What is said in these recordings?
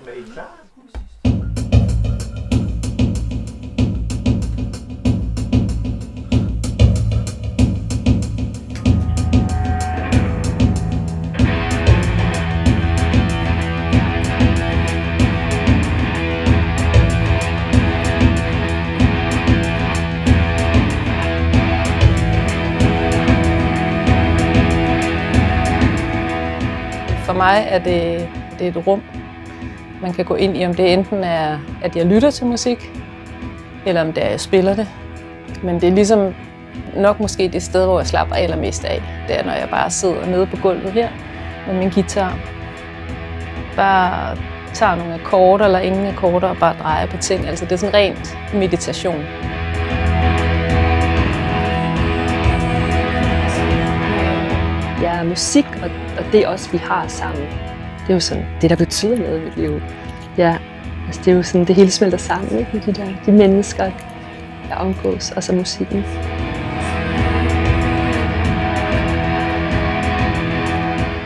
Er I klar? For mig er det et rum, man kan gå ind i, om det enten er, at jeg lytter til musik, eller om det er, at jeg spiller det. Men det er ligesom nok måske det sted, hvor jeg slapper allermest af. Det er, når jeg bare sidder nede på gulvet her med min guitar. Bare tager nogle akkorder eller ingen akkorder og bare drejer på ting. Altså det er sådan rent meditation. Ja, musik og det også, vi har sammen, det er jo sådan det, der betyder noget i mit liv. Ja, altså det er jo sådan, det hele smelter sammen, ikke? Med de mennesker, der omgås, og så musikken.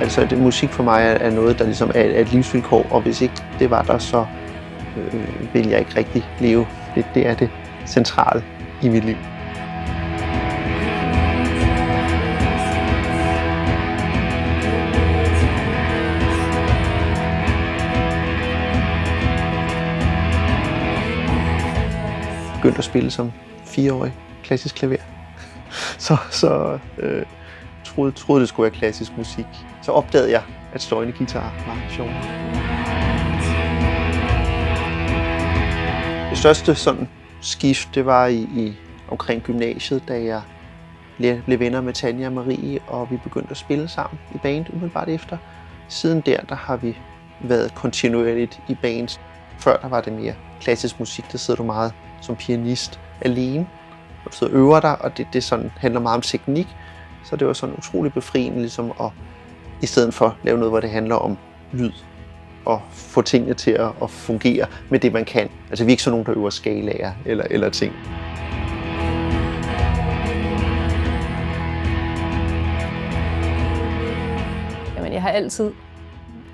Altså, det, musik for mig er noget, der ligesom er et livsvilkår, og hvis ikke det var der, så vil jeg ikke rigtig leve. Det er det centrale i mit liv. Jeg begyndte at spille som 4-årig klassisk klaver. Så troede det skulle være klassisk musik. Så opdagede jeg, at støjende guitar var sjovt. Det største sådan skift, det var omkring gymnasiet, da jeg blev venner med Tanja og Marie, og vi begyndte at spille sammen i band umiddelbart efter. Siden der har vi været kontinuerligt i bands. Før der var det mere klassisk musik, der sidder du meget som pianist alene, og du sidder og øver dig, og det sådan handler meget om teknik. Så det var sådan utrolig befriende ligesom at i stedet for lave noget, hvor det handler om lyd og få tingene til at fungere med det, man kan. Altså vi er ikke sådan nogen, der øver skalaer eller ting. Jamen, jeg har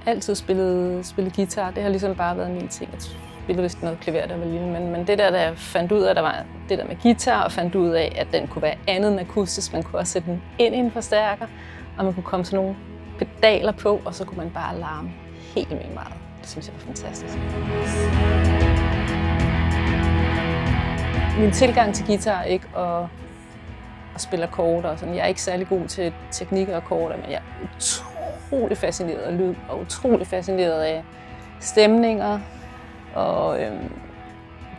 altid spillet guitar. Det har ligesom bare været min ting. Jeg spillede vist noget klaver, der var lille, men det der jeg fandt ud af, der var det der med guitar, og fandt ud af, at den kunne være andet end akustisk. Man kunne også sætte den ind i en forstærker, og man kunne komme sådan nogle pedaler på, og så kunne man bare larme helt vildt meget. Det synes jeg var fantastisk. Min tilgang til guitar er ikke at spille akkorder og sådan. Jeg er ikke særlig god til teknik og akkorder, men jeg er utrolig fascineret af lyd og utrolig fascineret af stemninger og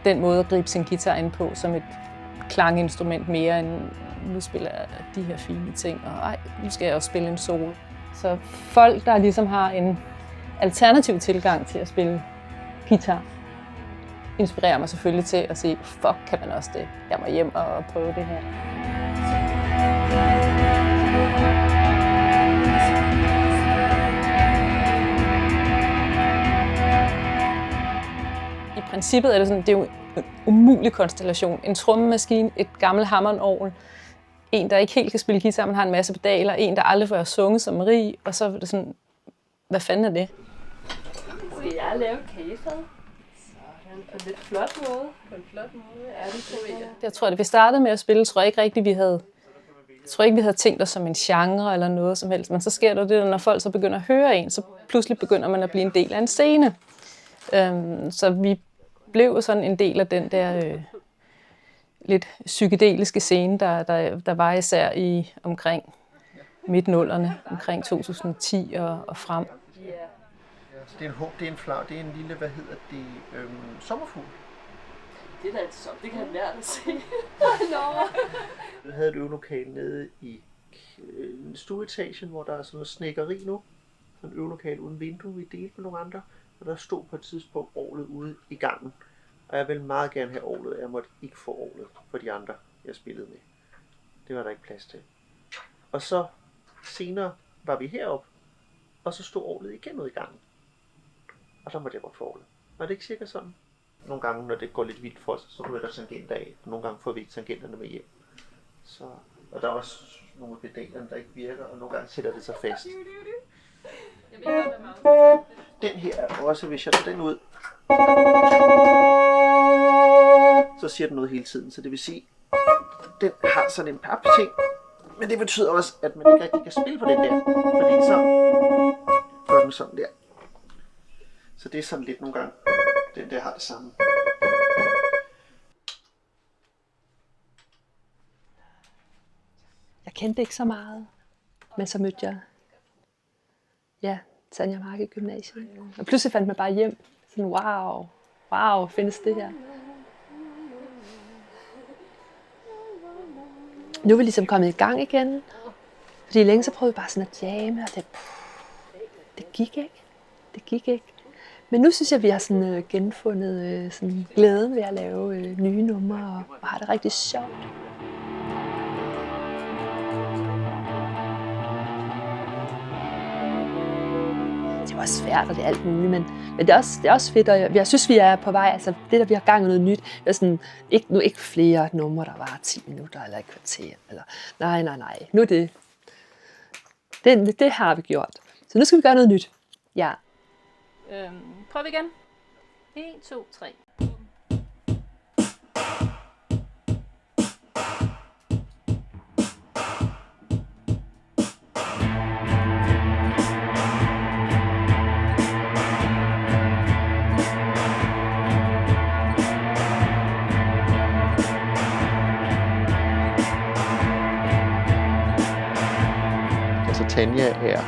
den måde at gribe sin guitar ind på som et klanginstrument mere end nu spiller jeg de her fine ting, og nu skal jeg også spille en solo. Så folk, der ligesom har en alternativ tilgang til at spille guitar, inspirerer mig selvfølgelig til at sige, fuck, kan man også det? Jeg må hjem og prøve det her. I princippet er det sådan, det er jo en umulig konstellation. En trommemaskine, et gammelt Hammond-orgel, en, der ikke helt kan spille guitar, men har en masse pedaler, en, der aldrig får at sunge som Marie, og så er det sådan, hvad fanden er det? Skal jeg lave kagefad? Sådan, på en lidt flot måde. På en flot måde, ja, det tror jeg. Jeg tror, at vi startede med at spille, tror jeg ikke rigtigt, vi havde tænkt os som en genre eller noget som helst, men så sker der det, når folk så begynder at høre en, så pludselig begynder man at blive en del af en scene. Så vi blev sådan en del af den der lidt psykedeliske scene, der var især i omkring midt-nullerne, omkring 2010 og frem. Det er en håb, det er en flag, det er en lille, hvad hedder det, sommerfugl. Det er da altid det kan være at se. Jeg havde et øvelokale nede i stueetagen, hvor der er sådan noget snedkeri nu. Sådan et øvelokale uden vindue, vi delte med nogle andre. Og der stod på et tidspunkt orglet ude i gangen. Og jeg ville meget gerne have orglet, og jeg måtte ikke få orglet for de andre, jeg spillede med. Det var der ikke plads til. Og så senere var vi heroppe, og så stod orglet igen ude i gangen. Og så måtte jeg godt få orglet. Var det ikke cirka sådan? Nogle gange, når det går lidt vildt for os, så ryger der tangenter af, og nogle gange får vi ikke tangenterne med hjem. Så, og der er også nogle af pedalerne, der ikke virker, og nogle gange sætter det sig fast. Den her er også, hvis jeg tager den ud, så siger den noget hele tiden. Så det vil sige, den har sådan en papting, men det betyder også, at man ikke rigtig kan spille på den der, fordi så gør den sådan der. Så det er sådan lidt nogle gange, den der har det samme. Jeg kendte ikke så meget, men så mødte jeg Tanja Mark i gymnasiet. Og pludselig fandt man bare hjem. Sådan, wow, findes det her? Nu er vi ligesom kommet i gang igen. Fordi længe så prøvede vi bare sådan at jamme, og det gik ikke. Men nu synes jeg, vi har sådan, genfundet sådan, glæden ved at lave nye numre, og har det rigtig sjovt. Det var svært, og det er alt muligt, men det er også fedt, og jeg synes, vi er på vej. Altså, det der, vi har gang i noget nyt, det er sådan, ikke flere numre, der varer 10 minutter eller et kvarter. Eller, nej. Nu er det har vi gjort. Så nu skal vi gøre noget nyt. Ja. Prøv igen. 1, 2, 3. Tanja er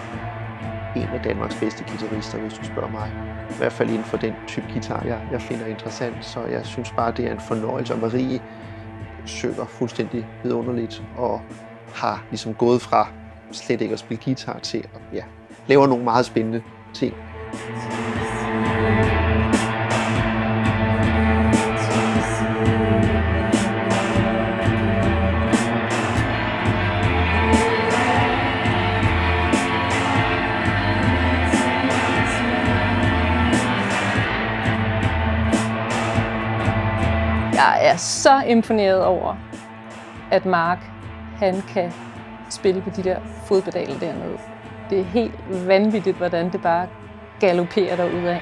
en af Danmarks bedste guitarister, hvis du spørger mig. I hvert fald inden for den type guitar, jeg finder interessant, så jeg synes bare, det er en fornøjelse. Og Marie synger fuldstændig vidunderligt og har ligesom gået fra slet ikke at spille guitar til at laver nogle meget spændende ting. Jeg er så imponeret over, at Mark han kan spille på de der fodpedaler dernede. Det er helt vanvittigt, hvordan det bare galopperer derudad.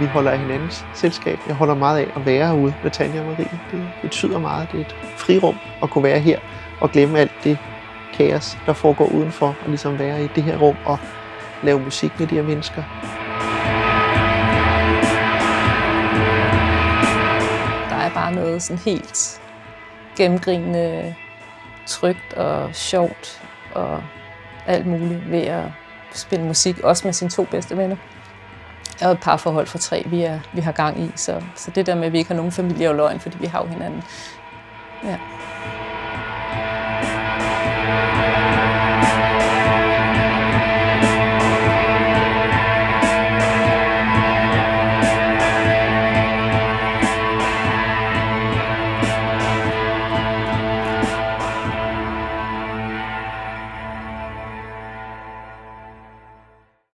Vi holder af hinandens selskab. Jeg holder meget af at være herude med Tanja og Marie. Det betyder meget. Det er et frirum at kunne være her og glemme alt det kaos, der foregår udenfor, og ligesom være i det her rum og lave musik med de her mennesker. Der er bare noget sådan helt gennemgribende, trygt og sjovt og alt muligt ved at spille musik, også med sine 2 bedste venner. Jeg har et parforhold for 3, vi har gang i, så det der med, at vi ikke har nogen familie og løgn, fordi vi har jo hinanden. Ja.